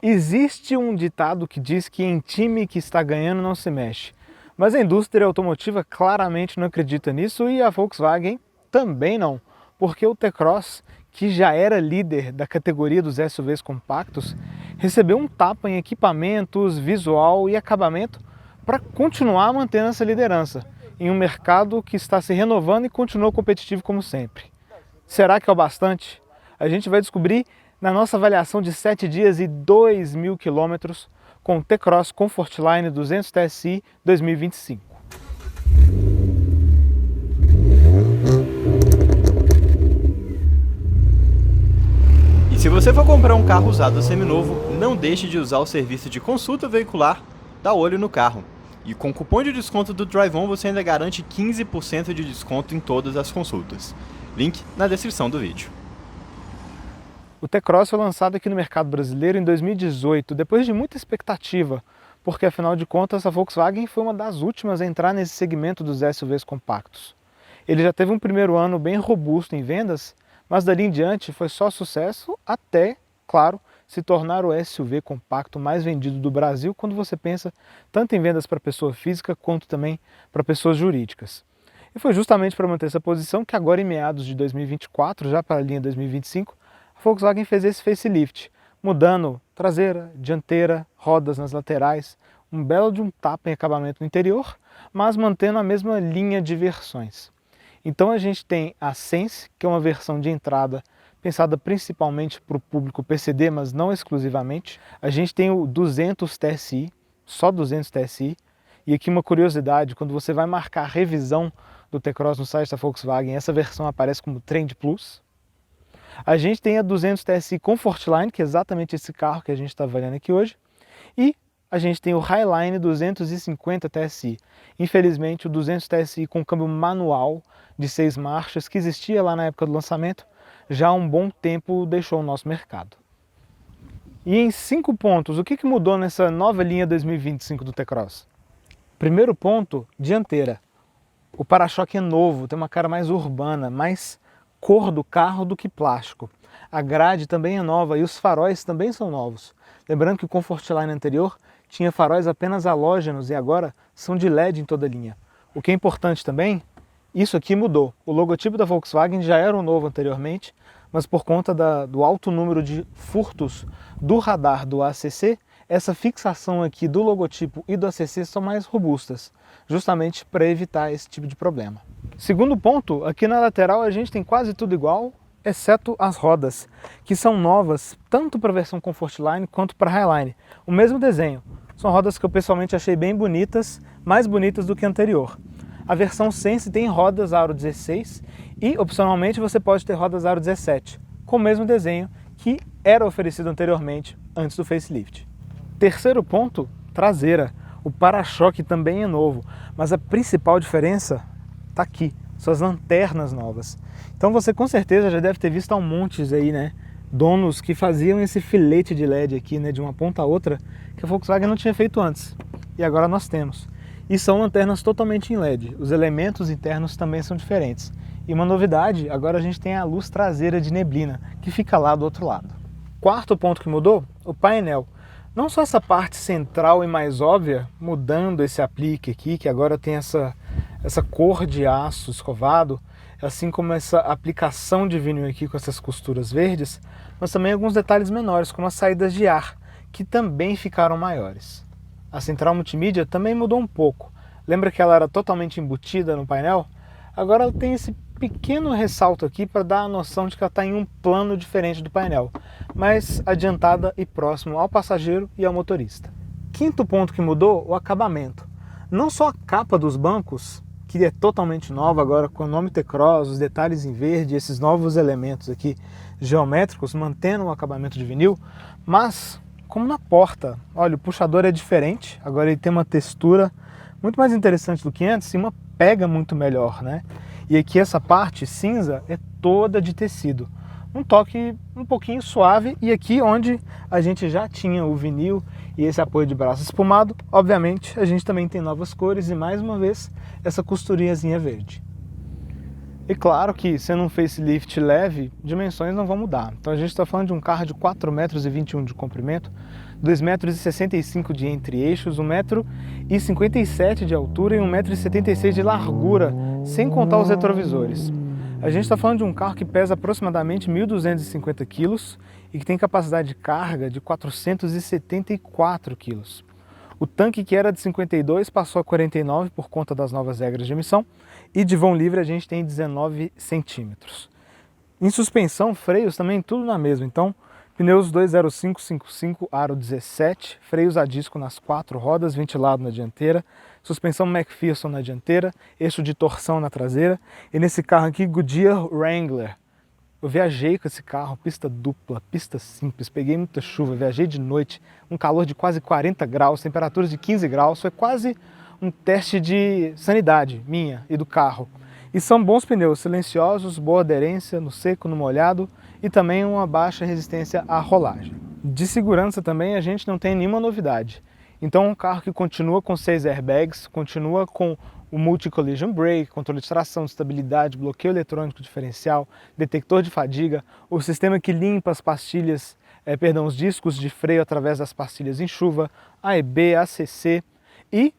Existe um ditado que diz que em time que está ganhando não se mexe, mas a indústria automotiva claramente não acredita nisso e a Volkswagen também não, porque o T-Cross, que já era líder da categoria dos SUVs compactos, recebeu um tapa em equipamentos, visual e acabamento para continuar mantendo essa liderança em um mercado que está se renovando e continua competitivo como sempre. Será que é o bastante? A gente vai descobrir na nossa avaliação de 7 dias e 2.000 quilômetros com o T-Cross Comfortline 200 TSI 2025. E se você for comprar um carro usado ou seminovo, não deixe de usar o serviço de consulta veicular Dá Olho no Carro. E com o cupom de desconto do DriveOn você ainda garante 15% de desconto em todas as consultas. Link na descrição do vídeo. O T-Cross foi lançado aqui no mercado brasileiro em 2018, depois de muita expectativa, porque afinal de contas a Volkswagen foi uma das últimas a entrar nesse segmento dos SUVs compactos. Ele já teve um primeiro ano bem robusto em vendas, mas dali em diante foi só sucesso até, claro, se tornar o SUV compacto mais vendido do Brasil quando você pensa tanto em vendas para pessoa física quanto também para pessoas jurídicas. E foi justamente para manter essa posição que agora em meados de 2024, já para a linha 2025, a Volkswagen fez esse facelift, mudando traseira, dianteira, rodas nas laterais, um belo de um tapa em acabamento no interior, mas mantendo a mesma linha de versões. Então a gente tem a Sense, que é uma versão de entrada pensada principalmente para o público PCD, mas não exclusivamente. A gente tem o 200 TSI, só 200 TSI, e aqui uma curiosidade, quando você vai marcar a revisão do T-Cross no site da Volkswagen, essa versão aparece como Trend Plus. A gente tem a 200 TSI Comfortline, que é exatamente esse carro que a gente está avaliando aqui hoje, e a gente tem o Highline 250 TSI. Infelizmente, o 200 TSI com câmbio manual de 6 marchas, que existia lá na época do lançamento, já há um bom tempo deixou o nosso mercado. E em 5 pontos, o que mudou nessa nova linha 2025 do T-Cross? Primeiro ponto, dianteira. O para-choque é novo, tem uma cara mais urbana, mais cor do carro do que plástico. A grade também é nova e os faróis também são novos. Lembrando que o Comfortline anterior tinha faróis apenas halógenos e agora são de LED em toda a linha. O que é importante também, isso aqui mudou. O logotipo da Volkswagen já era o novo anteriormente, mas por conta do alto número de furtos do radar do ACC, essa fixação aqui do logotipo e do ACC são mais robustas, justamente para evitar esse tipo de problema. Segundo ponto, aqui na lateral a gente tem quase tudo igual, exceto as rodas, que são novas tanto para a versão Comfortline quanto para a Highline. O mesmo desenho, são rodas que eu pessoalmente achei bem bonitas, mais bonitas do que a anterior. A versão Sense tem rodas aro 16 e, opcionalmente, você pode ter rodas aro 17, com o mesmo desenho que era oferecido anteriormente, antes do facelift. Terceiro ponto, traseira. O para-choque também é novo, mas a principal diferença está aqui, são as lanternas novas. Então você com certeza já deve ter visto um monte aí, né? Donos que faziam esse filete de LED aqui, né, de uma ponta a outra, que a Volkswagen não tinha feito antes. E agora nós temos. E são lanternas totalmente em LED. Os elementos internos também são diferentes. E uma novidade, agora a gente tem a luz traseira de neblina, que fica lá do outro lado. Quarto ponto que mudou, o painel. Não só essa parte central e mais óbvia, mudando esse aplique aqui, que agora tem essa cor de aço escovado, assim como essa aplicação de vinil aqui com essas costuras verdes, mas também alguns detalhes menores, como as saídas de ar, que também ficaram maiores. A central multimídia também mudou um pouco. Lembra que ela era totalmente embutida no painel? Agora ela tem esse pequeno ressalto aqui para dar a noção de que ela está em um plano diferente do painel, mais adiantada e próximo ao passageiro e ao motorista. Quinto ponto que mudou, o acabamento. Não só a capa dos bancos, que é totalmente nova agora com o nome T-Cross, os detalhes em verde, esses novos elementos aqui geométricos, mantendo o acabamento de vinil, mas como na porta. Olha, o puxador é diferente, agora ele tem uma textura muito mais interessante do que antes e uma pega muito melhor, né? E aqui essa parte cinza é toda de tecido. Um toque um pouquinho suave, e aqui onde a gente já tinha o vinil e esse apoio de braço espumado, obviamente a gente também tem novas cores e mais uma vez essa costurinhazinha verde. E claro que, sendo um facelift leve, dimensões não vão mudar. Então a gente está falando de um carro de 4,21 m de comprimento, 2,65 m de entre-eixos, 1,57 m de altura e 1,76 m de largura, sem contar os retrovisores. A gente está falando de um carro que pesa aproximadamente 1.250 kg e que tem capacidade de carga de 474 kg. O tanque, que era de 52, passou a 49 por conta das novas regras de emissão, e de vão livre a gente tem 19 centímetros. Em suspensão, freios também tudo na mesma, então pneus 205/55 aro 17, freios a disco nas 4 rodas, ventilado na dianteira, suspensão McPherson na dianteira, eixo de torção na traseira, e nesse carro aqui Goodyear Wrangler. Eu viajei com esse carro, pista dupla, pista simples, peguei muita chuva, viajei de noite, um calor de quase 40 graus, temperaturas de 15 graus, foi quase um teste de sanidade minha e do carro. E são bons pneus, silenciosos, boa aderência no seco, no molhado e também uma baixa resistência à rolagem. De segurança também a gente não tem nenhuma novidade. Então é um carro que continua com 6 airbags, continua com o Multi-Collision Brake, controle de tração, de estabilidade, bloqueio eletrônico diferencial, detector de fadiga, o sistema que limpa as pastilhas, os discos de freio através das pastilhas em chuva, AEB, ACC e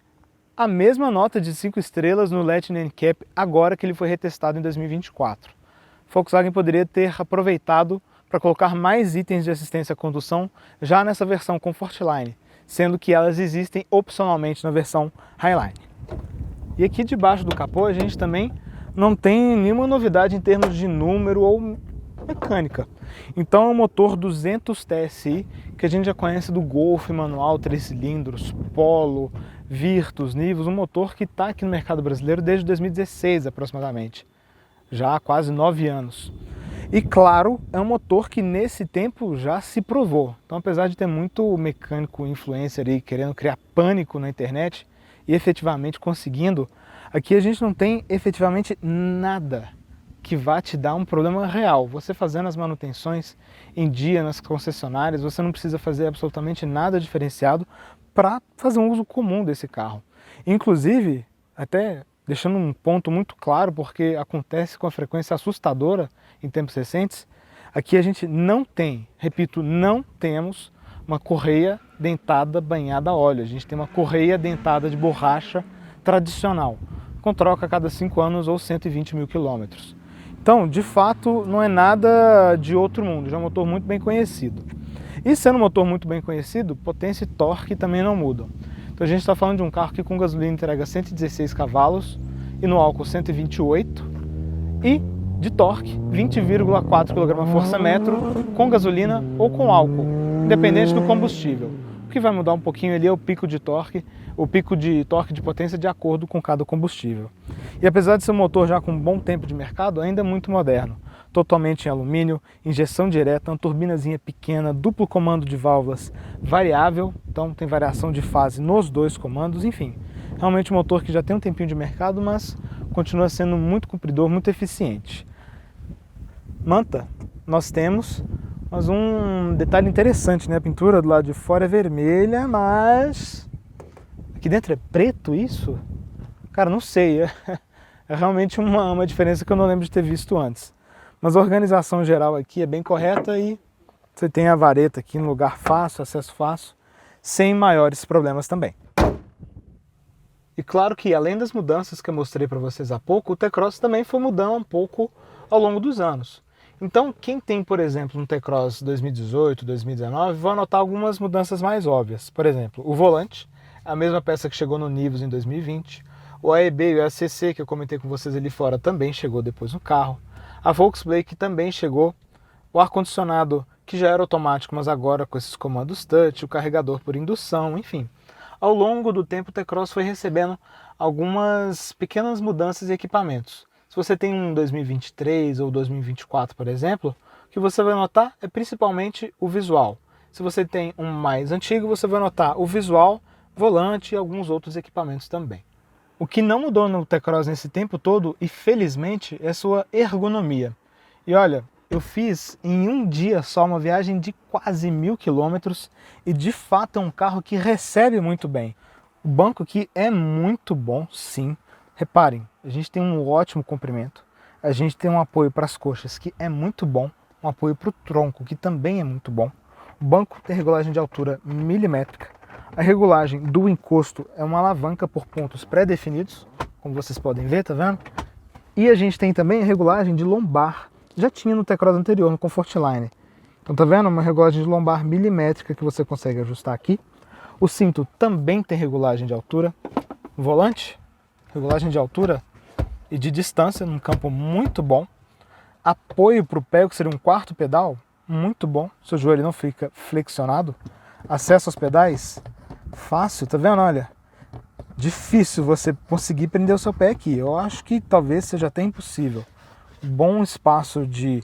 a mesma nota de 5 estrelas no Lightning NCAP agora que ele foi retestado em 2024. Volkswagen poderia ter aproveitado para colocar mais itens de assistência à condução já nessa versão Comfortline, sendo que elas existem opcionalmente na versão Highline. E aqui debaixo do capô a gente também não tem nenhuma novidade em termos de número ou mecânica. Então é um motor 200 TSI que a gente já conhece do Golf manual, 3 cilindros, Polo, Virtus, Nivus, um motor que está aqui no mercado brasileiro desde 2016 aproximadamente, já há quase 9 anos. E claro, é um motor que nesse tempo já se provou. Então apesar de ter muito mecânico influencer aí querendo criar pânico na internet, e efetivamente conseguindo, aqui a gente não tem efetivamente nada que vá te dar um problema real. Você fazendo as manutenções em dia nas concessionárias, você não precisa fazer absolutamente nada diferenciado para fazer um uso comum desse carro. Inclusive, até deixando um ponto muito claro, porque acontece com a frequência assustadora em tempos recentes, aqui a gente não tem, repito, não temos uma correia dentada banhada a óleo. A gente tem uma correia dentada de borracha tradicional, com troca a cada 5 anos ou 120 mil quilômetros. Então, de fato, não é nada de outro mundo, já é um motor muito bem conhecido. E sendo um motor muito bem conhecido, potência e torque também não mudam. Então a gente está falando de um carro que com gasolina entrega 116 cavalos e no álcool 128 e de torque 20,4 kgfm com gasolina ou com álcool, independente do combustível. O que vai mudar um pouquinho ali é o pico de torque de potência de acordo com cada combustível. E apesar de ser um motor já com um bom tempo de mercado, ainda é muito moderno. Totalmente em alumínio, injeção direta, uma turbinazinha pequena, duplo comando de válvulas variável, então tem variação de fase nos 2 comandos, enfim. Realmente um motor que já tem um tempinho de mercado, mas continua sendo muito compridor, muito eficiente. Manta, nós temos, mas um detalhe interessante, né? A pintura do lado de fora é vermelha, mas aqui dentro é preto isso? Cara, não sei, é realmente uma diferença que eu não lembro de ter visto antes. Mas a organização geral aqui é bem correta e você tem a vareta aqui no lugar fácil, acesso fácil, sem maiores problemas também. E claro que além das mudanças que eu mostrei para vocês há pouco, o T-Cross também foi mudando um pouco ao longo dos anos. Então quem tem, por exemplo, um T-Cross 2018, 2019, vai notar algumas mudanças mais óbvias. Por exemplo, o volante, a mesma peça que chegou no Nivus em 2020, o AEB e o ACC que eu comentei com vocês ali fora também chegou depois no carro. A Volkswagen também chegou, o ar-condicionado que já era automático, mas agora com esses comandos touch, o carregador por indução, enfim. Ao longo do tempo o T-Cross foi recebendo algumas pequenas mudanças e equipamentos. Se você tem um 2023 ou 2024, por exemplo, o que você vai notar é principalmente o visual. Se você tem um mais antigo, você vai notar o visual, volante e alguns outros equipamentos também. O que não mudou no T-Cross nesse tempo todo, e felizmente, é sua ergonomia. E olha, eu fiz em um dia só uma viagem de quase 1000 quilômetros e de fato é um carro que recebe muito bem. O banco aqui é muito bom, sim. Reparem, a gente tem um ótimo comprimento. A gente tem um apoio para as coxas que é muito bom, um apoio para o tronco que também é muito bom. O banco tem regulagem de altura milimétrica. A regulagem do encosto é uma alavanca por pontos pré-definidos, como vocês podem ver, tá vendo? E a gente tem também a regulagem de lombar. Já tinha no T-Cross anterior, no Comfortline. Então tá vendo? Uma regulagem de lombar milimétrica que você consegue ajustar aqui. O cinto também tem regulagem de altura. O volante, regulagem de altura e de distância, num campo muito bom. Apoio para o pé, que seria um quarto pedal, muito bom. Seu joelho não fica flexionado. Acesso aos pedais, fácil, tá vendo? Olha, difícil você conseguir prender o seu pé aqui. Eu acho que talvez seja até impossível. Bom espaço de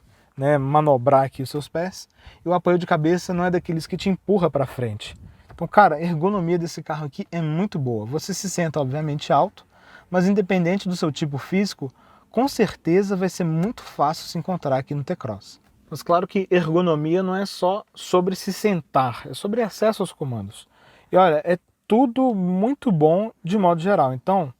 manobrar aqui os seus pés. E o apoio de cabeça não é daqueles que te empurra para frente. Então, cara, a ergonomia desse carro aqui é muito boa. Você se senta, obviamente, alto, mas independente do seu tipo físico, com certeza vai ser muito fácil se encontrar aqui no T-Cross. Mas claro que ergonomia não é só sobre se sentar, é sobre acesso aos comandos. E olha, é tudo muito bom de modo geral. Então,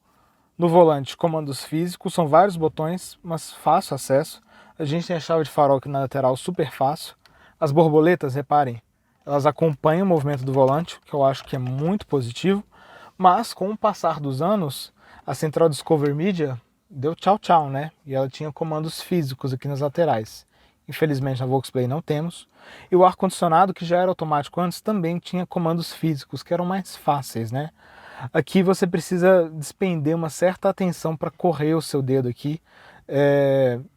no volante, comandos físicos, são vários botões, mas fácil acesso. A gente tem a chave de farol aqui na lateral, super fácil. As borboletas, reparem, elas acompanham o movimento do volante, que eu acho que é muito positivo. Mas com o passar dos anos, a central Discover Media deu tchau tchau, né? E ela tinha comandos físicos aqui nas laterais. Infelizmente na Volksplay não temos. E o ar-condicionado, que já era automático antes, também tinha comandos físicos, que eram mais fáceis, né? Aqui você precisa despender uma certa atenção para correr o seu dedo aqui,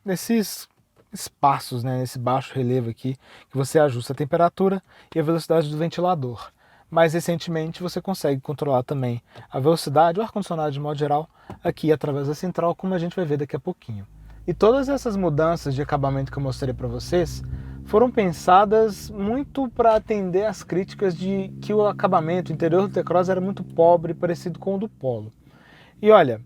nesses espaços, né? Nesse baixo relevo aqui, que você ajusta a temperatura e a velocidade do ventilador. Mais recentemente você consegue controlar também a velocidade, o ar-condicionado de modo geral, aqui através da central, como a gente vai ver daqui a pouquinho. E todas essas mudanças de acabamento que eu mostrei para vocês foram pensadas muito para atender às críticas de que o acabamento interior do T-Cross era muito pobre, parecido com o do Polo. E olha,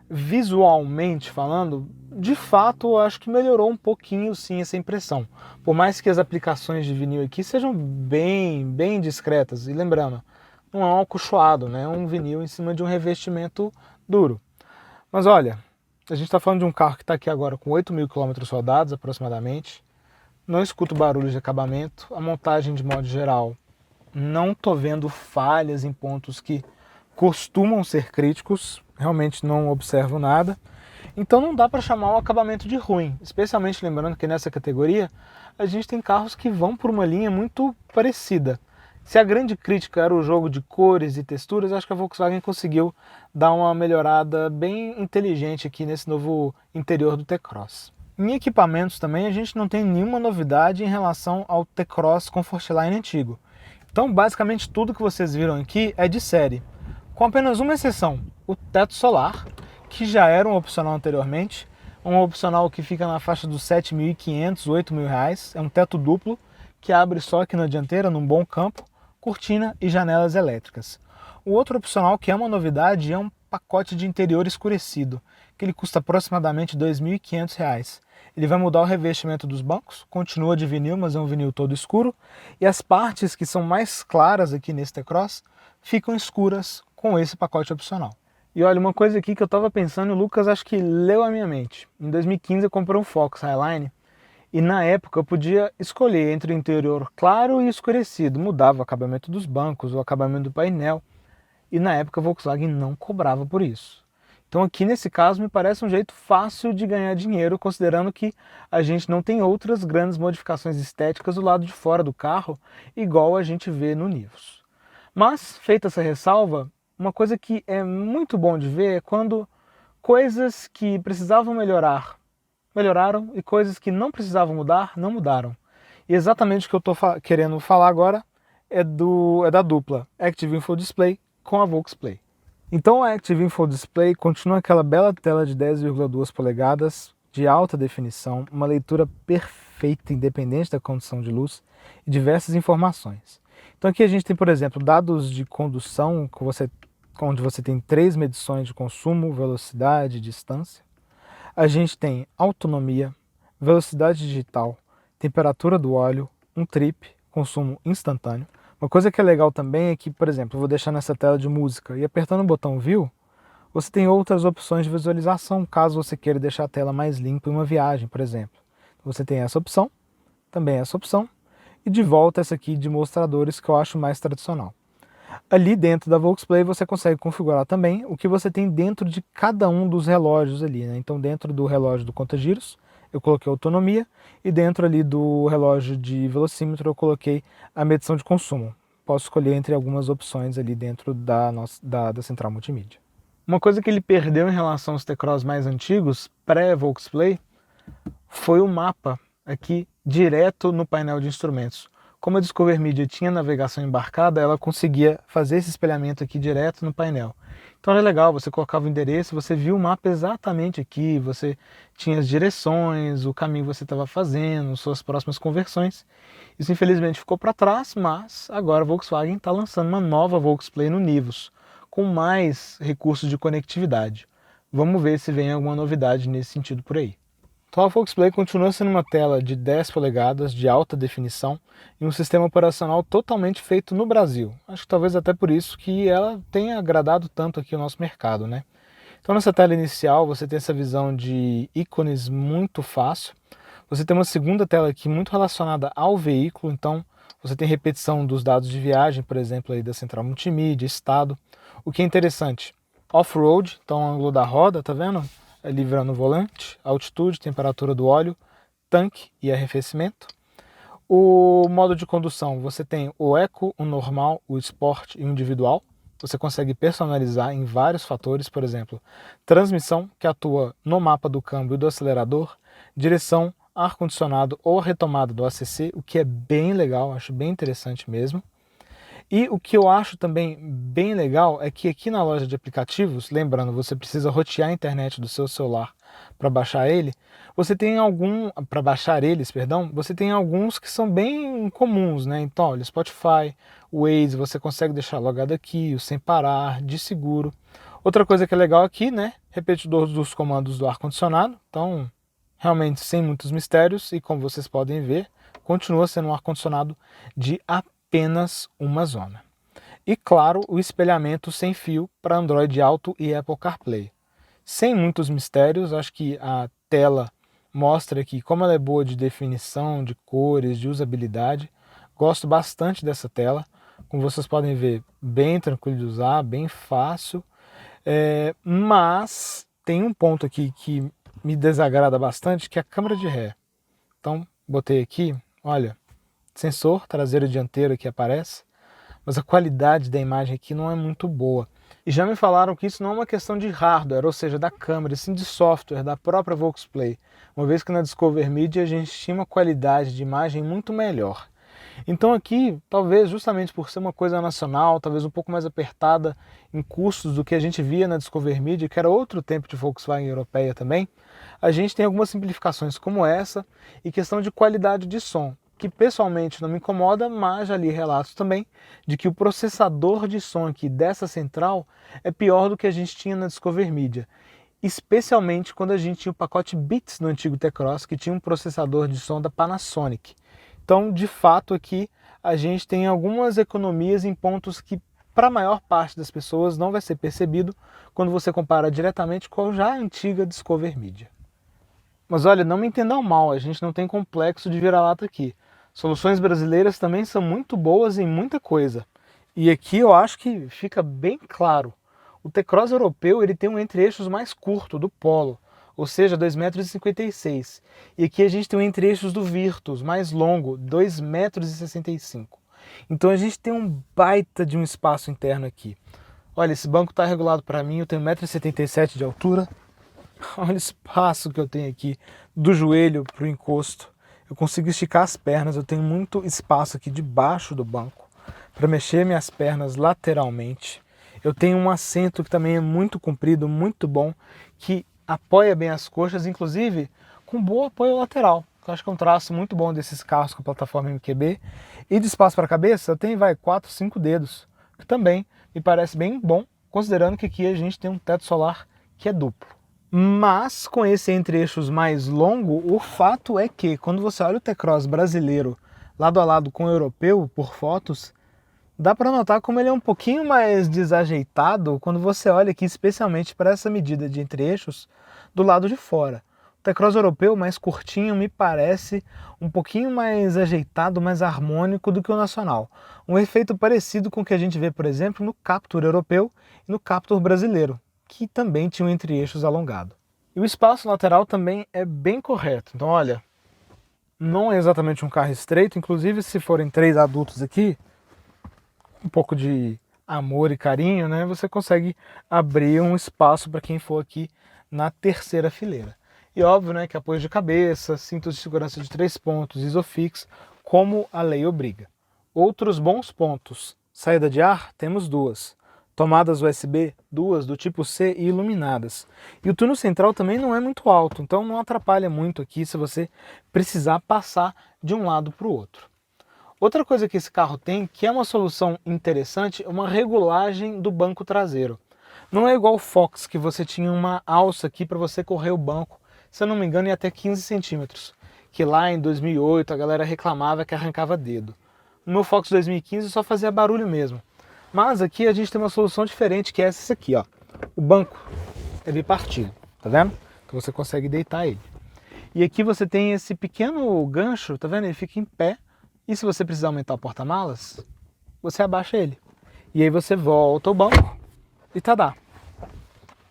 visualmente falando, de fato eu acho que melhorou um pouquinho sim essa impressão. Por mais que as aplicações de vinil aqui sejam bem discretas. E lembrando, não é um acolchoado, né? É um vinil em cima de um revestimento duro. Mas olha, a gente está falando de um carro que está aqui agora com 8.000 km rodados aproximadamente. Não escuto barulhos de acabamento. A montagem de modo geral, não estou vendo falhas em pontos que costumam ser críticos. Realmente não observo nada. Então não dá para chamar o acabamento de ruim. Especialmente lembrando que nessa categoria a gente tem carros que vão por uma linha muito parecida. Se a grande crítica era o jogo de cores e texturas, acho que a Volkswagen conseguiu dar uma melhorada bem inteligente aqui nesse novo interior do T-Cross. Em equipamentos também a gente não tem nenhuma novidade em relação ao T-Cross Comfortline antigo. Então basicamente tudo que vocês viram aqui é de série, com apenas uma exceção, o teto solar, que já era um opcional anteriormente, um opcional que fica na faixa dos R$ 7.500, R$ 8.000, é um teto duplo que abre só aqui na dianteira, num bom campo, cortina e janelas elétricas. O outro opcional que é uma novidade é um pacote de interior escurecido, que ele custa aproximadamente R$ 2.500. Ele vai mudar o revestimento dos bancos, continua de vinil, mas é um vinil todo escuro, e as partes que são mais claras aqui nesse T-Cross ficam escuras com esse pacote opcional. E olha, uma coisa aqui que eu estava pensando, o Lucas acho que leu a minha mente. Em 2015 eu comprei um Focus Highline, e na época eu podia escolher entre o interior claro e escurecido, mudava o acabamento dos bancos, o acabamento do painel, e na época a Volkswagen não cobrava por isso. Então aqui nesse caso me parece um jeito fácil de ganhar dinheiro, considerando que a gente não tem outras grandes modificações estéticas do lado de fora do carro, igual a gente vê no Nivus. Mas, feita essa ressalva, uma coisa que é muito bom de ver é quando coisas que precisavam melhorar, melhoraram, e coisas que não precisavam mudar, não mudaram. E exatamente o que eu estou querendo falar agora é da dupla Active Info Display com a Volksplay. Então a Active Info Display continua aquela bela tela de 10,2 polegadas, de alta definição, uma leitura perfeita independente da condição de luz e diversas informações. Então aqui a gente tem, por exemplo, dados de condução, onde você tem 3 medições de consumo, velocidade e distância. A gente tem autonomia, velocidade digital, temperatura do óleo, um trip, consumo instantâneo. Uma coisa que é legal também é que, por exemplo, eu vou deixar nessa tela de música e apertando o botão View, Você tem outras opções de visualização, caso você queira deixar a tela mais limpa em uma viagem, por exemplo. Você tem essa opção, também essa opção, e de volta essa aqui de mostradores que eu acho mais tradicional. Ali dentro da Volksplay você consegue configurar também o que você tem dentro de cada um dos relógios ali, né? Então dentro do relógio do conta-giros eu coloquei autonomia e dentro ali do relógio de velocímetro eu coloquei a medição de consumo. Posso escolher entre algumas opções ali dentro da central multimídia. Uma coisa que ele perdeu em relação aos T-Cross mais antigos, pré-Volksplay, foi o mapa aqui direto no painel de instrumentos. Como a Discover Media tinha navegação embarcada, ela conseguia fazer esse espelhamento aqui direto no painel. Então era legal, você colocava o endereço, você viu o mapa exatamente aqui, você tinha as direções, o caminho que você estava fazendo, suas próximas conversões. Isso infelizmente ficou para trás, mas agora a Volkswagen está lançando uma nova Volksplay no Nivus, com mais recursos de conectividade. Vamos ver se vem alguma novidade nesse sentido por aí. Então a Volksplay continua sendo uma tela de 10 polegadas de alta definição e um sistema operacional totalmente feito no Brasil. Acho que talvez até por isso que ela tenha agradado tanto aqui o nosso mercado, né? Então nessa tela inicial você tem essa visão de ícones muito fácil. Você tem uma segunda tela aqui muito relacionada ao veículo, então você tem repetição dos dados de viagem, por exemplo, aí da central multimídia, estado. O que é interessante, off-road, então o ângulo da roda, tá vendo? Ali virando o volante, altitude, temperatura do óleo, tanque e arrefecimento. O modo de condução, você tem o Eco, o normal, o Sport e o individual. Você consegue personalizar em vários fatores, por exemplo, transmissão, que atua no mapa do câmbio e do acelerador, direção, ar-condicionado ou retomada do ACC, o que é bem legal, acho bem interessante mesmo. E o que eu acho também bem legal é que aqui na loja de aplicativos, lembrando, você precisa rotear a internet do seu celular para baixar ele, você tem para baixar eles, perdão, você tem alguns que são bem comuns, né? Então, olha, Spotify, o Waze, você consegue deixar logado aqui, o sem parar, de seguro. Outra coisa que é legal aqui, né? Repetidor dos comandos do ar-condicionado, então realmente sem muitos mistérios e como vocês podem ver, continua sendo um ar-condicionado de apenas uma zona. E claro, o espelhamento sem fio para Android Auto e Apple CarPlay. Sem muitos mistérios, acho que a tela mostra aqui como ela é boa de definição, de cores, de usabilidade. Gosto bastante dessa tela, como vocês podem ver, bem tranquilo de usar, bem fácil. Mas tem um ponto aqui que me desagrada bastante, que é a câmera de ré. Então, botei aqui, olha, sensor traseiro e dianteiro que aparece, mas a qualidade da imagem aqui não é muito boa. E já me falaram que isso não é uma questão de hardware, ou seja, da câmera, sim de software, da própria Volksplay, uma vez que na Discover Media a gente tinha uma qualidade de imagem muito melhor. Então aqui, talvez justamente por ser uma coisa nacional, talvez um pouco mais apertada em custos do que a gente via na Discover Media, que era outro tempo de Volkswagen europeia também, a gente tem algumas simplificações como essa e questão de qualidade de som, que pessoalmente não me incomoda, mas já li relatos também de que o processador de som aqui dessa central é pior do que a gente tinha na Discover Media, especialmente quando a gente tinha o pacote Beats no antigo T-Cross, que tinha um processador de som da Panasonic. Então, de fato, aqui a gente tem algumas economias em pontos que, para a maior parte das pessoas, não vai ser percebido quando você compara diretamente com a já antiga Discover Media. Mas olha, não me entendam mal, a gente não tem complexo de vira-lata aqui. Soluções brasileiras também são muito boas em muita coisa. E aqui eu acho que fica bem claro. O T-Cross europeu ele tem um entre-eixos mais curto, do Polo, ou seja, 2,56 m. E aqui a gente tem um entre-eixos do Virtus, mais longo, 2,65 m. Então a gente tem um baita de um espaço interno aqui. Olha, esse banco está regulado para mim, eu tenho 1,77 m de altura. Olha o espaço que eu tenho aqui, do joelho para o encosto. Eu consigo esticar as pernas, eu tenho muito espaço aqui debaixo do banco para mexer minhas pernas lateralmente. Eu tenho um assento que também é muito comprido, muito bom, que apoia bem as coxas, inclusive com bom apoio lateral. Eu acho que é um traço muito bom desses carros com a plataforma MQB. E de espaço para a cabeça, tem 4, 5 dedos, que também me parece bem bom, considerando que aqui a gente tem um teto solar que é duplo. Mas com esse entre-eixos mais longo, o fato é que quando você olha o T-Cross brasileiro lado a lado com o europeu por fotos, Dá para notar como ele é um pouquinho mais desajeitado quando você olha aqui especialmente para essa medida de entre-eixos do lado de fora. O T-Cross europeu mais curtinho me parece um pouquinho mais ajeitado, mais harmônico do que o nacional. Um efeito parecido com o que a gente vê, por exemplo, no Captur europeu e no Captur brasileiro, que também tinha um entre-eixos alongado. E o espaço lateral também é bem correto. Então olha, não é exatamente um carro estreito, inclusive se forem 3 adultos aqui, um pouco de amor e carinho, né, você consegue abrir um espaço para quem for aqui na terceira fileira. E óbvio, né, que apoio de cabeça, cintos de segurança de 3 pontos, Isofix, como a lei obriga. Outros bons pontos: saída de ar, temos 2. Tomadas USB, 2 do tipo C e iluminadas. E o túnel central também não é muito alto, então não atrapalha muito aqui se você precisar passar de um lado para o outro. Outra coisa que esse carro tem, que é uma solução interessante, é uma regulagem do banco traseiro. Não é igual o Fox, que você tinha uma alça aqui para você correr o banco, se eu não me engano, em até 15 centímetros. Que lá em 2008 a galera reclamava que arrancava dedo. No meu Fox 2015 só fazia barulho mesmo. Mas aqui a gente tem uma solução diferente, que é essa aqui, ó. O banco é bipartido, tá vendo? Então você consegue deitar ele. E aqui você tem esse pequeno gancho, tá vendo? Ele fica em pé. E se você precisar aumentar o porta-malas, você abaixa ele. E aí você volta ao banco e tadá.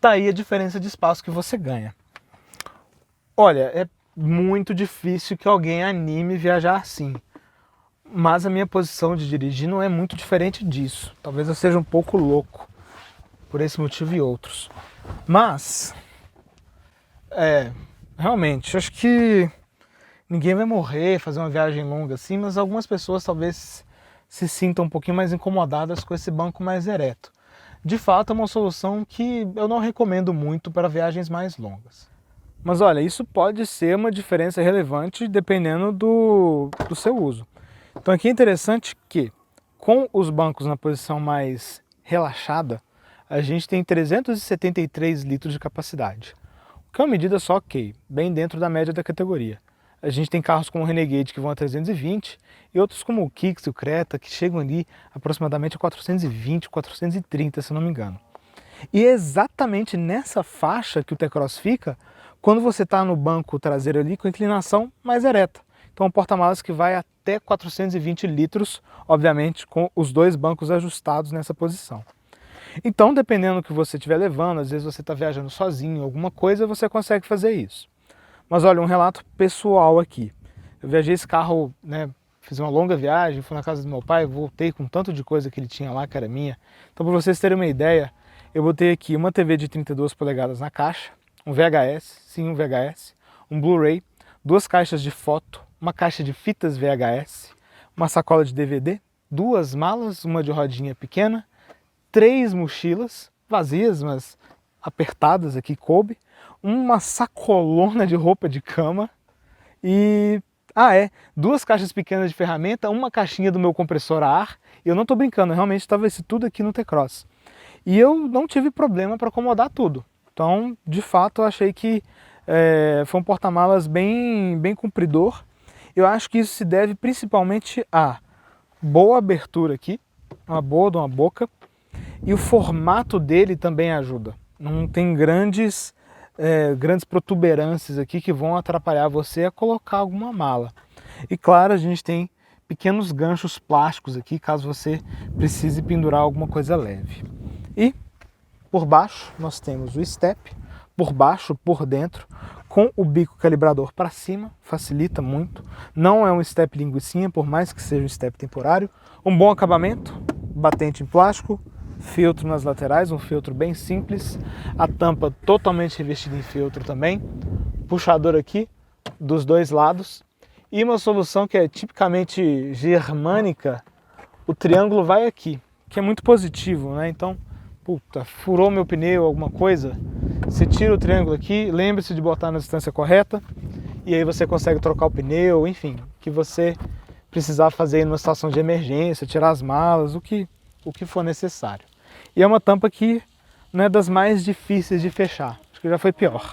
Tá aí a diferença de espaço que você ganha. Olha, é muito difícil que alguém anime viajar assim. Mas a minha posição de dirigir não é muito diferente disso. Talvez eu seja um pouco louco por esse motivo e outros. Mas, realmente, acho que ninguém vai morrer, fazer uma viagem longa assim, mas algumas pessoas talvez se sintam um pouquinho mais incomodadas com esse banco mais ereto. De fato, é uma solução que eu não recomendo muito para viagens mais longas. Mas olha, isso pode ser uma diferença relevante dependendo do seu uso. Então aqui é interessante que, com os bancos na posição mais relaxada, a gente tem 373 litros de capacidade. O que é uma medida só ok, bem dentro da média da categoria. A gente tem carros como o Renegade que vão a 320 e outros como o Kicks e o Creta que chegam ali aproximadamente a 420, 430, se não me engano. E é exatamente nessa faixa que o T-Cross fica quando você está no banco traseiro ali com a inclinação mais ereta. Então um porta-malas que vai até 420 litros, obviamente com os 2 bancos ajustados nessa posição. Então, dependendo do que você estiver levando, às vezes você está viajando sozinho, alguma coisa, você consegue fazer isso. Mas olha, um relato pessoal aqui. Eu viajei esse carro, né, fiz uma longa viagem, fui na casa do meu pai, voltei com tanto de coisa que ele tinha lá, que era minha. Então, para vocês terem uma ideia, eu botei aqui uma TV de 32 polegadas na caixa, um VHS, sim, um VHS, um Blu-ray, 2 caixas de foto, uma caixa de fitas VHS, uma sacola de DVD, 2 malas, uma de rodinha pequena, 3 mochilas, vazias, mas apertadas aqui, coube, uma sacolona de roupa de cama e... 2 caixas pequenas de ferramenta, uma caixinha do meu compressor a ar. E eu não estou brincando, realmente estava isso tudo aqui no T-Cross. E eu não tive problema para acomodar tudo. Então, de fato, eu achei que foi um porta-malas bem compridor. Eu acho que isso se deve principalmente a boa abertura aqui, uma boa de uma boca, e o formato dele também ajuda. Não tem grandes protuberâncias aqui que vão atrapalhar você a colocar alguma mala. E claro, a gente tem pequenos ganchos plásticos aqui, caso você precise pendurar alguma coisa leve. E por baixo nós temos o step, por baixo, por dentro, com o bico calibrador para cima, facilita muito. Não é um step linguicinha, por mais que seja um step temporário. Um bom acabamento, batente em plástico, filtro nas laterais, um filtro bem simples, a tampa totalmente revestida em filtro também, puxador aqui dos 2 lados e uma solução que é tipicamente germânica, o triângulo vai aqui, que é muito positivo, né? Então, puta, furou meu pneu, alguma coisa, você tira o triângulo aqui, lembre-se de botar na distância correta e aí você consegue trocar o pneu, enfim, que você precisar fazer numa situação de emergência, tirar as malas, o que for necessário. E é uma tampa que não é das mais difíceis de fechar, acho que já foi pior.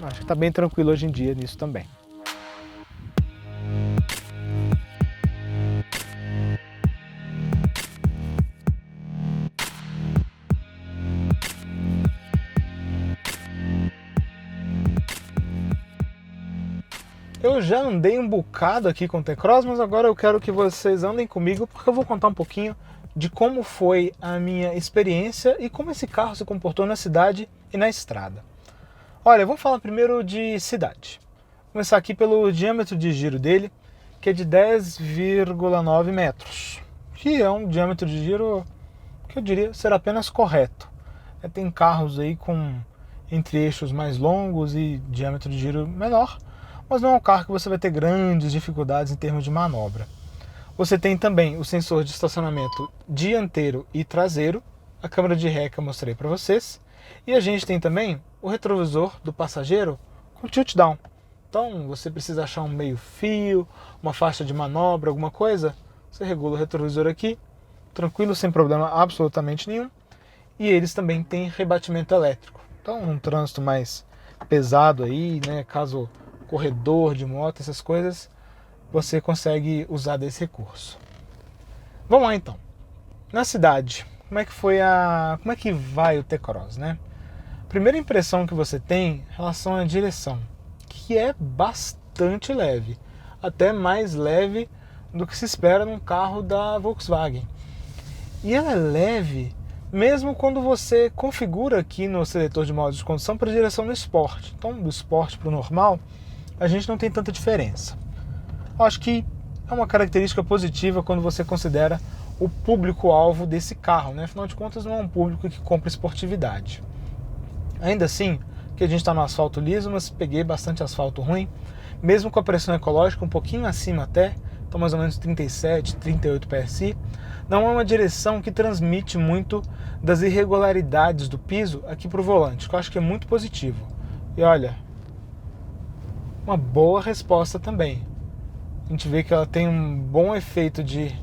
Acho que está bem tranquilo hoje em dia nisso também. Eu já andei um bocado aqui com o T-Cross, mas agora eu quero que vocês andem comigo porque eu vou contar um pouquinho de como foi a minha experiência e como esse carro se comportou na cidade e na estrada. Olha, vamos falar primeiro de cidade. Vou começar aqui pelo diâmetro de giro dele, que é de 10,9 metros, que é um diâmetro de giro que eu diria ser apenas correto. Tem carros aí com entre eixos mais longos e diâmetro de giro menor, mas não é um carro que você vai ter grandes dificuldades em termos de manobra. Você tem também o sensor de estacionamento dianteiro e traseiro, a câmera de ré que eu mostrei para vocês, e a gente tem também o retrovisor do passageiro com tilt down. Então você precisa achar um meio fio, uma faixa de manobra, alguma coisa, você regula o retrovisor aqui, tranquilo, sem problema absolutamente nenhum. E eles também têm rebatimento elétrico. Então um trânsito mais pesado aí, né, caso corredor de moto, essas coisas, você consegue usar desse recurso. Vamos lá então. Na cidade, como é que vai o T-Cross, né? Primeira impressão que você tem em relação à direção, que é bastante leve, até mais leve do que se espera num carro da Volkswagen. E ela é leve mesmo quando você configura aqui no seletor de modos de condução para direção no Sport. Então, do Sport para o normal, a gente não tem tanta diferença. Eu acho que é uma característica positiva quando você considera o público-alvo desse carro, né? Afinal de contas, não é um público que compra esportividade. Ainda assim, que a gente está no asfalto liso, mas peguei bastante asfalto ruim, mesmo com a pressão ecológica um pouquinho acima até, então mais ou menos 37, 38 PSI, não é uma direção que transmite muito das irregularidades do piso aqui para o volante, que eu acho que é muito positivo. E olha, uma boa resposta também. A gente vê que ela tem um bom efeito de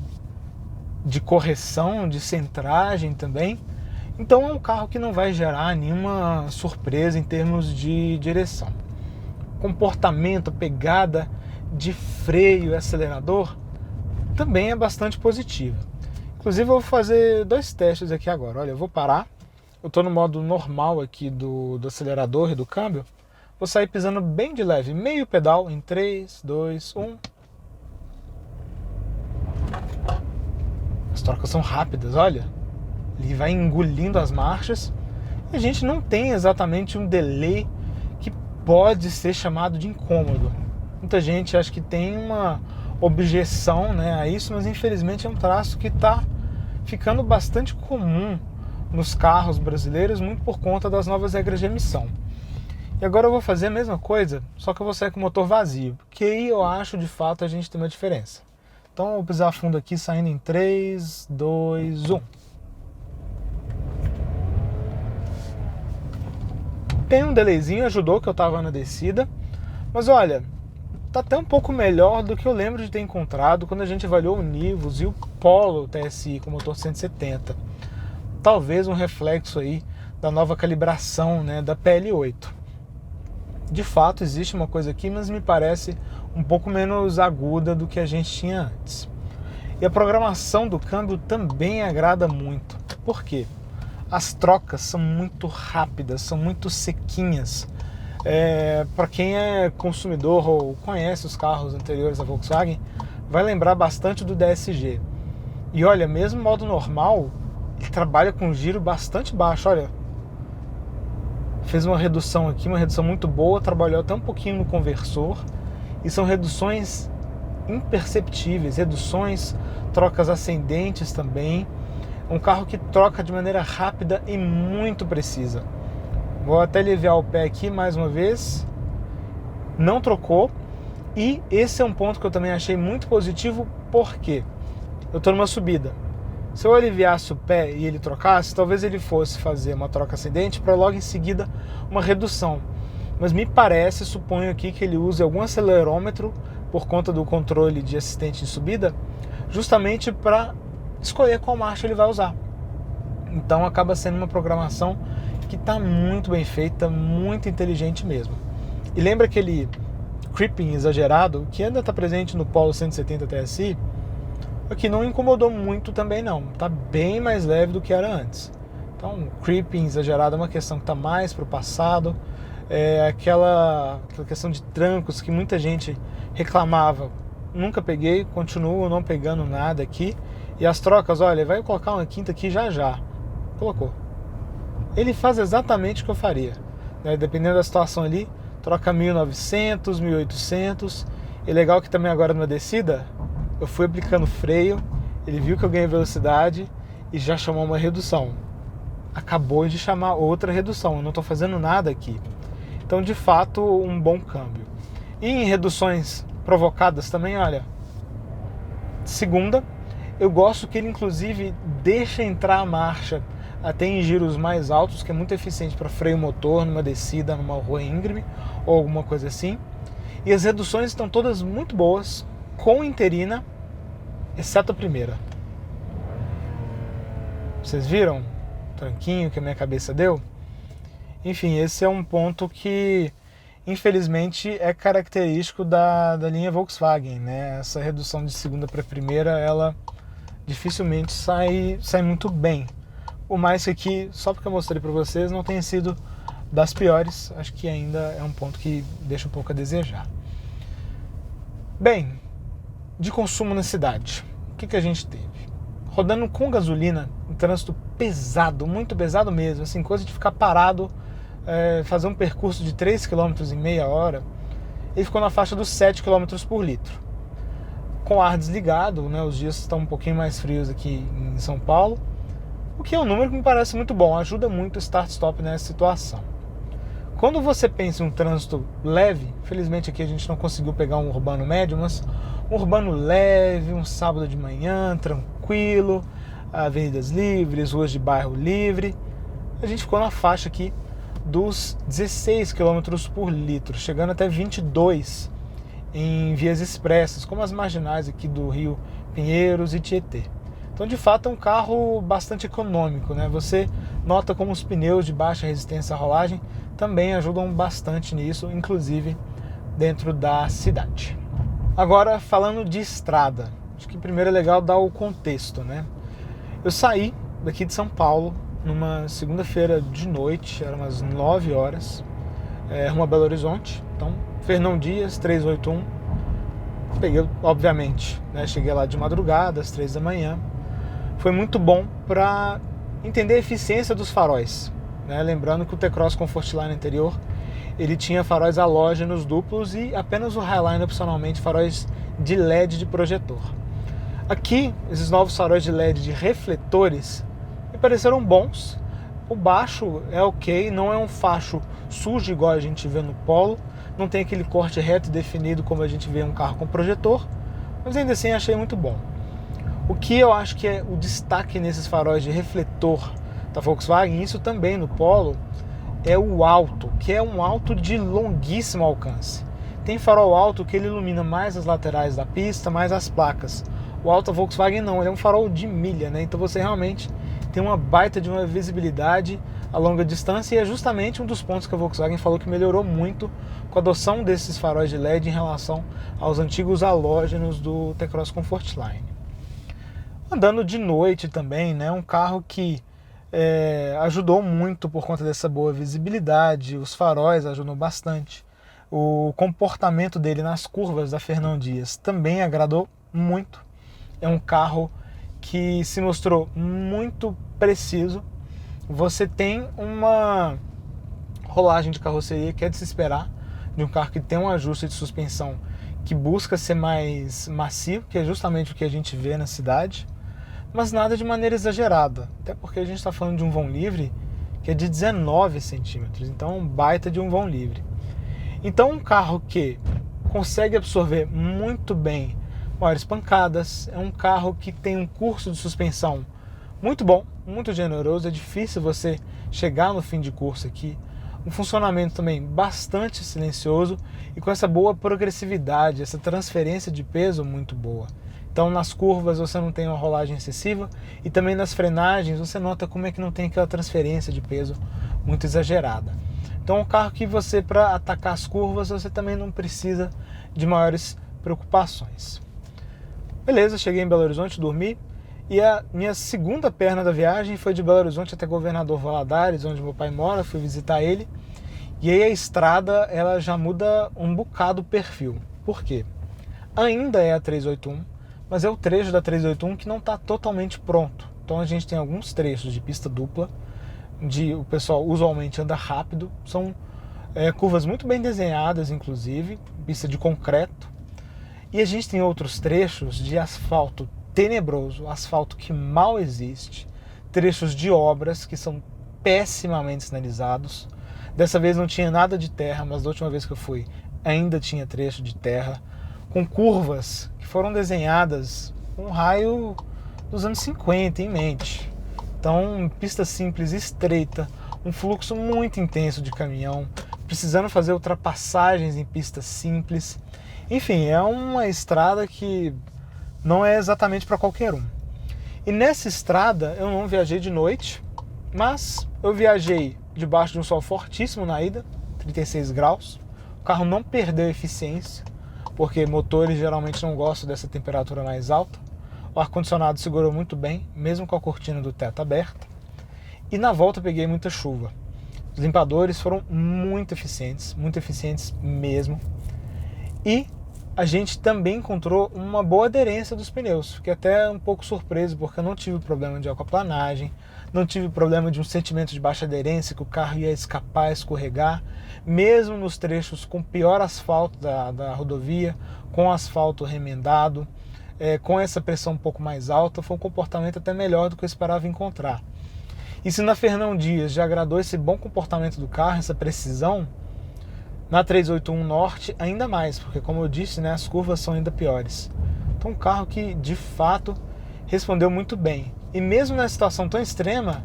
correção, de centragem também. Então é um carro que não vai gerar nenhuma surpresa em termos de direção. Comportamento, pegada de freio e acelerador também é bastante positiva. Inclusive eu vou fazer 2 testes aqui agora. Olha, eu vou parar. Eu estou no modo normal aqui do acelerador e do câmbio. Vou sair pisando bem de leve, meio pedal em 3, 2, 1. As trocas são rápidas, olha. Ele vai engolindo as marchas. E a gente não tem exatamente um delay que pode ser chamado de incômodo. Muita gente acha que tem uma objeção, né, a isso, mas infelizmente é um traço que está ficando bastante comum nos carros brasileiros, muito por conta das novas regras de emissão. E agora eu vou fazer a mesma coisa, só que eu vou sair com o motor vazio, porque aí eu acho de fato a gente tem uma diferença. Então eu vou pisar fundo aqui, saindo em 3, 2, 1. Tem um delayzinho, ajudou que eu estava na descida, mas olha, tá até um pouco melhor do que eu lembro de ter encontrado quando a gente avaliou o Nivus e o Polo TSI com motor 170. Talvez um reflexo aí da nova calibração, né, da PL8. De fato existe uma coisa aqui, mas me parece um pouco menos aguda do que a gente tinha antes. E a programação do câmbio também agrada muito. Por quê? As trocas são muito rápidas, são muito sequinhas. Para quem é consumidor ou conhece os carros anteriores da Volkswagen, vai lembrar bastante do DSG. E olha, mesmo modo normal, ele trabalha com giro bastante baixo. Olha, fez uma redução aqui, uma redução muito boa, trabalhou até um pouquinho no conversor. E são reduções imperceptíveis, reduções, trocas ascendentes também. Um carro que troca de maneira rápida e muito precisa. Vou até aliviar o pé aqui mais uma vez. Não trocou. E esse é um ponto que eu também achei muito positivo, porque eu estou numa subida. Se eu aliviasse o pé e ele trocasse, talvez ele fosse fazer uma troca ascendente para logo em seguida uma redução. Mas me parece, suponho aqui, que ele use algum acelerômetro por conta do controle de assistente de subida, justamente para escolher qual marcha ele vai usar. Então acaba sendo uma programação que está muito bem feita, muito inteligente mesmo. E lembra aquele creeping exagerado que ainda está presente no Polo 170 TSI? Aqui não incomodou muito também não, está bem mais leve do que era antes. Então creeping exagerado é uma questão que está mais para o passado. aquela questão de trancos que muita gente reclamava. Nunca peguei, continuo não pegando nada aqui. E as trocas, olha, vai colocar uma quinta aqui já. Colocou. Ele faz exatamente o que eu faria, né? Dependendo da situação ali, troca 1.900, 1.800. E legal que também agora numa descida, eu fui aplicando freio, ele viu que eu ganhei velocidade e já chamou uma redução. Acabou de chamar outra redução, eu não estou fazendo nada aqui. Então, de fato, um bom câmbio. E em reduções provocadas também, olha, segunda, eu gosto que ele inclusive deixa entrar a marcha até em giros mais altos, que é muito eficiente para freio motor numa descida, numa rua íngreme ou alguma coisa assim. E as reduções estão todas muito boas, com interina, exceto a primeira. Vocês viram o tranquinho que a minha cabeça deu? Enfim, esse é um ponto que, infelizmente, é característico da linha Volkswagen, né? Essa redução de segunda para primeira, ela dificilmente sai muito bem. Por mais que aqui, só porque eu mostrei para vocês, não tenha sido das piores, acho que ainda é um ponto que deixa um pouco a desejar. Bem, de consumo na cidade, o que a gente teve? Rodando com gasolina, um trânsito pesado, muito pesado mesmo, assim, coisa de ficar parado, fazer um percurso de 3,5 km, ele ficou na faixa dos 7 km por litro. Com o ar desligado, né, os dias estão um pouquinho mais frios aqui em São Paulo, o que é um número que me parece muito bom, ajuda muito o start-stop nessa situação. Quando você pensa em um trânsito leve, felizmente aqui a gente não conseguiu pegar um urbano médio, mas um urbano leve, um sábado de manhã, tranquilo, avenidas livres, ruas de bairro livre, a gente ficou na faixa aqui dos 16 km por litro, chegando até 22 em vias expressas, como as marginais aqui do Rio Pinheiros e Tietê. Então, de fato, é um carro bastante econômico, né? Você nota como os pneus de baixa resistência à rolagem também ajudam bastante nisso, inclusive dentro da cidade. Agora, falando de estrada, acho que primeiro é legal dar o contexto, né? Eu saí daqui de São Paulo numa segunda-feira de noite, eram umas 9 horas, rumo a Belo Horizonte. Então, Fernão Dias, 381. Peguei, obviamente, né? Cheguei lá de madrugada, às 3 da manhã. Foi muito bom para entender a eficiência dos faróis, né? Lembrando que o T-Cross Comfortline anterior, ele tinha faróis halógenos duplos e apenas o Highline opcionalmente faróis de LED de projetor. Aqui, esses novos faróis de LED de refletores me pareceram bons. O baixo é ok, não é um facho sujo igual a gente vê no Polo, não tem aquele corte reto e definido como a gente vê em um carro com projetor, mas ainda assim achei muito bom. O que eu acho que é o destaque nesses faróis de refletor da Volkswagen, isso também no Polo, é o alto, que é um alto de longuíssimo alcance. Tem farol alto que ele ilumina mais as laterais da pista, mais as placas. O alto da Volkswagen não, ele é um farol de milha, né? Então você realmente tem uma baita de uma visibilidade a longa distância, e é justamente um dos pontos que a Volkswagen falou que melhorou muito com a adoção desses faróis de LED em relação aos antigos halógenos do T-Cross Comfortline. Andando de noite também, né? Um carro que ajudou muito por conta dessa boa visibilidade, os faróis ajudam bastante. O comportamento dele nas curvas da Fernão Dias também agradou muito. É um carro que se mostrou muito preciso. Você tem uma rolagem de carroceria que é de se esperar, de um carro que tem um ajuste de suspensão que busca ser mais macio, que é justamente o que a gente vê na cidade, mas nada de maneira exagerada, até porque a gente está falando de um vão livre que é de 19 centímetros, então um baita de um vão livre. Então um carro que consegue absorver muito bem maiores pancadas, é um carro que tem um curso de suspensão muito bom, muito generoso, é difícil você chegar no fim de curso aqui, um funcionamento também bastante silencioso e com essa boa progressividade, essa transferência de peso muito boa. Então nas curvas você não tem uma rolagem excessiva e também nas frenagens você nota como é que não tem aquela transferência de peso muito exagerada. Então é um carro que você, para atacar as curvas, você também não precisa de maiores preocupações. Beleza, cheguei em Belo Horizonte, dormi, e a minha segunda perna da viagem foi de Belo Horizonte até Governador Valadares, onde meu pai mora, fui visitar ele, E aí a estrada ela já muda um bocado o perfil. Por quê? Ainda é a 381, mas é o trecho da 381 que não está totalmente pronto. Então a gente tem alguns trechos de pista dupla, o pessoal usualmente anda rápido, são curvas muito bem desenhadas, inclusive, pista de concreto. E a gente tem outros trechos de asfalto tenebroso, asfalto que mal existe, trechos de obras que são pessimamente sinalizados. Dessa vez não tinha nada de terra, mas da última vez que eu fui ainda tinha trecho de terra, com curvas que foram desenhadas com um raio dos anos 50 em mente. Então, pista simples, estreita, um fluxo muito intenso de caminhão, precisando fazer ultrapassagens em pistas simples. Enfim, é uma estrada que não é exatamente para qualquer um. E nessa estrada eu não viajei de noite, mas eu viajei debaixo de um sol fortíssimo na ida, 36 graus. O carro não perdeu eficiência, porque motores geralmente não gostam dessa temperatura mais alta. O ar-condicionado segurou muito bem, mesmo com a cortina do teto aberta. E na volta eu peguei muita chuva. Os limpadores foram muito eficientes mesmo. E a gente também encontrou uma boa aderência dos pneus. Fiquei até um pouco surpreso, porque eu não tive problema de aquaplanagem, não tive problema de um sentimento de baixa aderência, que o carro ia escapar, escorregar. Mesmo nos trechos com pior asfalto da rodovia, com asfalto remendado, com essa pressão um pouco mais alta, foi um comportamento até melhor do que eu esperava encontrar. E se na Fernão Dias já agradou esse bom comportamento do carro, essa precisão, na 381 Norte ainda mais, porque como eu disse, né, as curvas são ainda piores. Então um carro que de fato respondeu muito bem. E mesmo nessa situação tão extrema,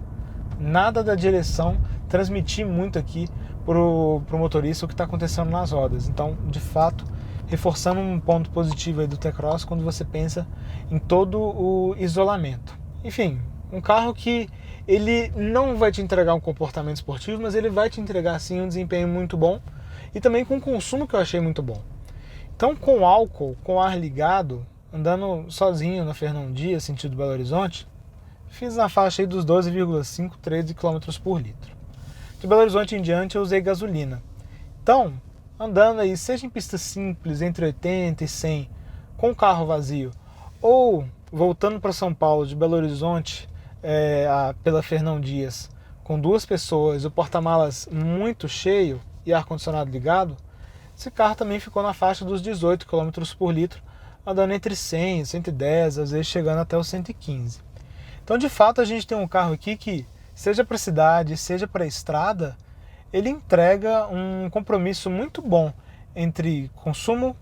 nada da direção transmitir muito aqui pro motorista o que está acontecendo nas rodas. Então, de fato, reforçando um ponto positivo aí do T-Cross quando você pensa em todo o isolamento. Enfim, um carro que ele não vai te entregar um comportamento esportivo, mas ele vai te entregar sim um desempenho muito bom e também com um consumo que eu achei muito bom. Então, com álcool, com ar ligado, andando sozinho na Fernão Dias, sentido Belo Horizonte, fiz na faixa aí dos 12,5, 13 km por litro. De Belo Horizonte em diante eu usei gasolina. Então, andando aí, seja em pista simples, entre 80 e 100, com o carro vazio, ou voltando para São Paulo, de Belo Horizonte, pela Fernão Dias, com duas pessoas, o porta-malas muito cheio e ar-condicionado ligado, esse carro também ficou na faixa dos 18 km por litro, andando entre 100 e 110, às vezes chegando até os 115. Então, de fato, a gente tem um carro aqui que, seja para a cidade, seja para a estrada, ele entrega um compromisso muito bom entre consumo,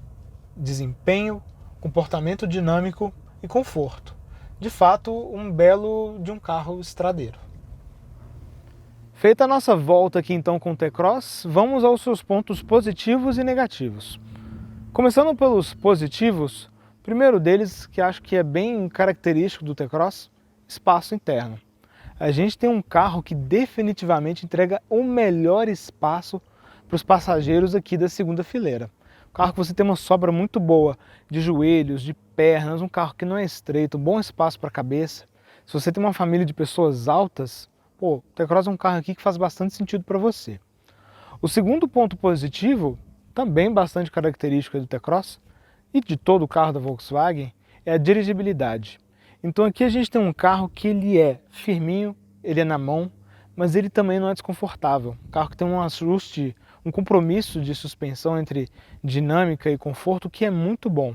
desempenho, comportamento dinâmico e conforto. De fato, um belo de um carro estradeiro. Feita a nossa volta aqui então com o T-Cross, vamos aos seus pontos positivos e negativos. Começando pelos positivos, o primeiro deles, que acho que é bem característico do T-Cross, espaço interno. A gente tem um carro que definitivamente entrega o melhor espaço para os passageiros aqui da segunda fileira. Um carro que você tem uma sobra muito boa de joelhos, de pernas, um carro que não é estreito, um bom espaço para a cabeça. Se você tem uma família de pessoas altas, o T-Cross é um carro aqui que faz bastante sentido para você. O segundo ponto positivo, também bastante característico do T-Cross e de todo o carro da Volkswagen, é a dirigibilidade. Então aqui a gente tem um carro que ele é firminho, ele é na mão, mas ele também não é desconfortável. Um carro que tem um ajuste, um compromisso de suspensão entre dinâmica e conforto que é muito bom.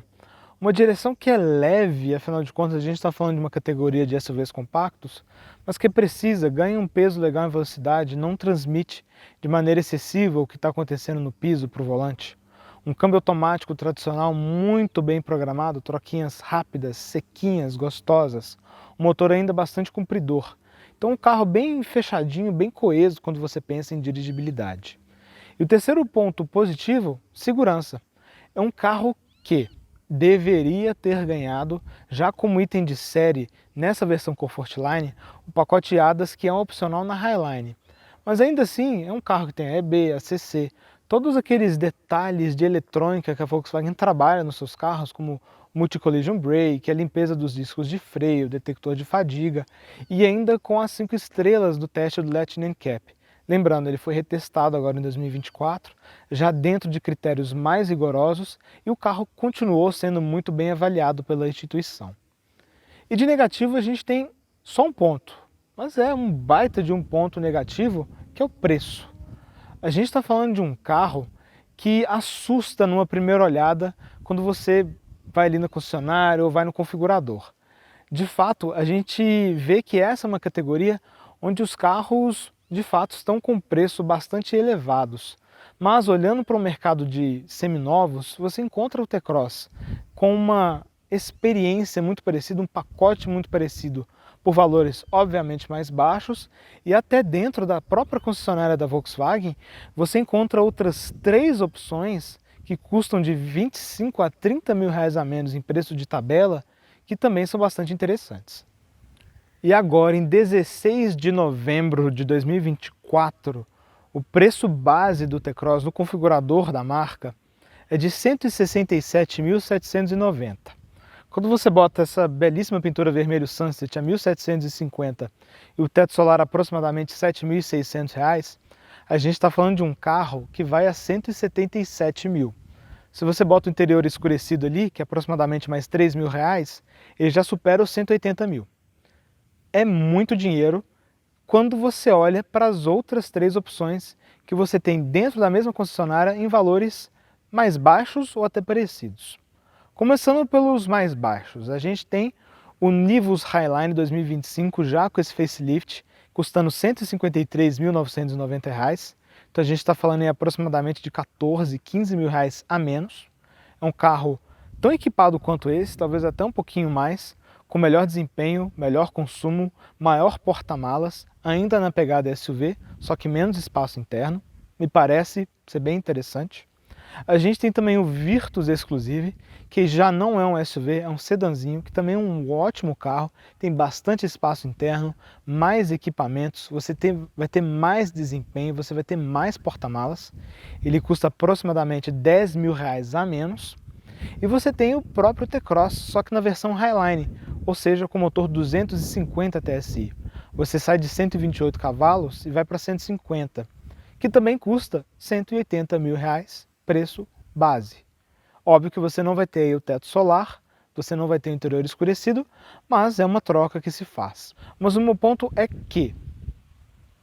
Uma direção que é leve, afinal de contas a gente está falando de uma categoria de SUVs compactos, mas que precisa, ganha um peso legal em velocidade, não transmite de maneira excessiva o que está acontecendo no piso para o volante. Um câmbio automático tradicional muito bem programado, troquinhas rápidas, sequinhas, gostosas. Um motor ainda bastante compridor. Então um carro bem fechadinho, bem coeso quando você pensa em dirigibilidade. E o terceiro ponto positivo, segurança. É um carro que deveria ter ganhado, já como item de série nessa versão Comfortline, o pacote ADAS, que é um opcional na Highline. Mas ainda assim é um carro que tem EB, ACC, todos aqueles detalhes de eletrônica que a Volkswagen trabalha nos seus carros, como Multi-Collision Brake, a limpeza dos discos de freio, detector de fadiga, e ainda com as 5 estrelas do teste do Lightning Cap. Lembrando, ele foi retestado agora em 2024, já dentro de critérios mais rigorosos, e o carro continuou sendo muito bem avaliado pela instituição. E de negativo a gente tem só um ponto, mas é um baita de um ponto negativo, que é o preço. A gente está falando de um carro que assusta numa primeira olhada quando você vai ali na concessionária ou vai no configurador. De fato, a gente vê que essa é uma categoria onde os carros de fato estão com preço bastante elevados. Mas olhando para o mercado de seminovos, você encontra o T-Cross com uma experiência muito parecida, um pacote muito parecido, por valores obviamente mais baixos, e até dentro da própria concessionária da Volkswagen você encontra outras 3 opções que custam de 25 a 30 mil reais a menos em preço de tabela, que também são bastante interessantes. E agora, em 16 de novembro de 2024, o preço base do T-Cross no configurador da marca é de R$ 167.790. Quando você bota essa belíssima pintura vermelho Sunset a R$ 1.750 e o teto solar aproximadamente R$ 7.600, a gente está falando de um carro que vai a R$ 177 mil. Se você bota o interior escurecido ali, que é aproximadamente mais R$ 3 mil, ele já supera os 180 mil. É muito dinheiro quando você olha para as outras 3 opções que você tem dentro da mesma concessionária em valores mais baixos ou até parecidos. Começando pelos mais baixos, a gente tem o Nivus Highline 2025 já com esse facelift, custando R$ 153.990. Então a gente está falando em aproximadamente de 14, 15 mil reais a menos. É um carro tão equipado quanto esse, talvez até um pouquinho mais, com melhor desempenho, melhor consumo, maior porta-malas, ainda na pegada SUV, só que menos espaço interno. Me parece ser bem interessante. A gente tem também o Virtus Exclusive, que já não é um SUV, é um sedanzinho, que também é um ótimo carro, tem bastante espaço interno, mais equipamentos, vai ter mais desempenho, você vai ter mais porta-malas. Ele custa aproximadamente 10 mil reais a menos. E você tem o próprio T-Cross, só que na versão Highline, ou seja, com motor 250 TSI. Você sai de 128 cavalos e vai para 150, que também custa 180 mil reais, preço base. Óbvio que você não vai ter aí o teto solar, você não vai ter o interior escurecido, mas é uma troca que se faz. Mas o meu ponto é que,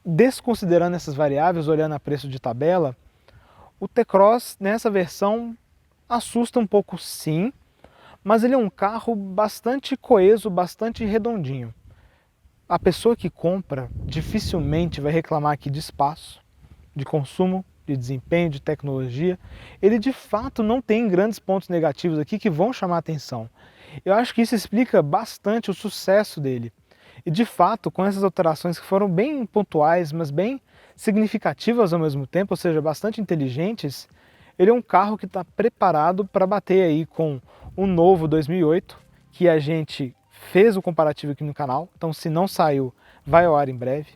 desconsiderando essas variáveis, olhando a preço de tabela, o T-Cross nessa versão assusta um pouco sim, mas ele é um carro bastante coeso, bastante redondinho. A pessoa que compra dificilmente vai reclamar aqui de espaço, de consumo, de desempenho, de tecnologia. Ele de fato não tem grandes pontos negativos aqui que vão chamar a atenção. Eu acho que isso explica bastante o sucesso dele. E de fato, com essas alterações que foram bem pontuais, mas bem significativas ao mesmo tempo, ou seja, bastante inteligentes, ele é um carro que está preparado para bater aí com o novo 2008, que a gente fez o comparativo aqui no canal, então se não saiu, vai ao ar em breve.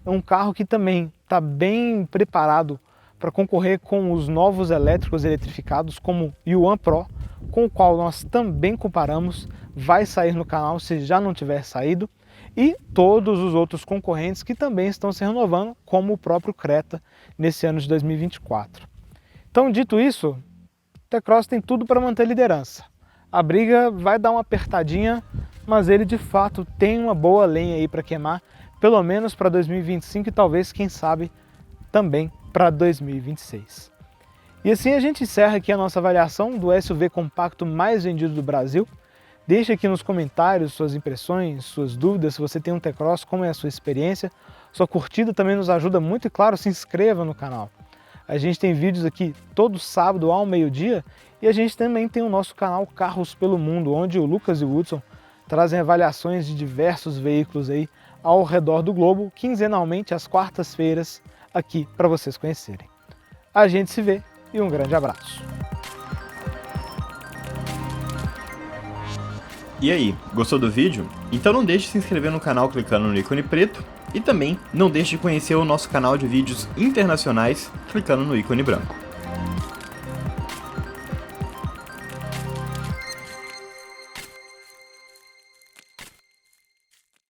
É um carro que também está bem preparado para concorrer com os novos elétricos eletrificados, como o Yuan Pro, com o qual nós também comparamos, vai sair no canal se já não tiver saído, e todos os outros concorrentes que também estão se renovando, como o próprio Creta, nesse ano de 2024. Então, dito isso, o T-Cross tem tudo para manter a liderança. A briga vai dar uma apertadinha, mas ele de fato tem uma boa lenha aí para queimar, pelo menos para 2025 e talvez, quem sabe, também para 2026. E assim a gente encerra aqui a nossa avaliação do SUV compacto mais vendido do Brasil. Deixe aqui nos comentários suas impressões, suas dúvidas, se você tem um T-Cross, como é a sua experiência. Sua curtida também nos ajuda muito e, claro, se inscreva no canal. A gente tem vídeos aqui todo sábado ao meio-dia e a gente também tem o nosso canal Carros pelo Mundo, onde o Lucas e o Hudson trazem avaliações de diversos veículos aí ao redor do globo, quinzenalmente às quartas-feiras, aqui para vocês conhecerem. A gente se vê e um grande abraço. E aí, gostou do vídeo? Então não deixe de se inscrever no canal clicando no ícone preto e também não deixe de conhecer o nosso canal de vídeos internacionais clicando no ícone branco.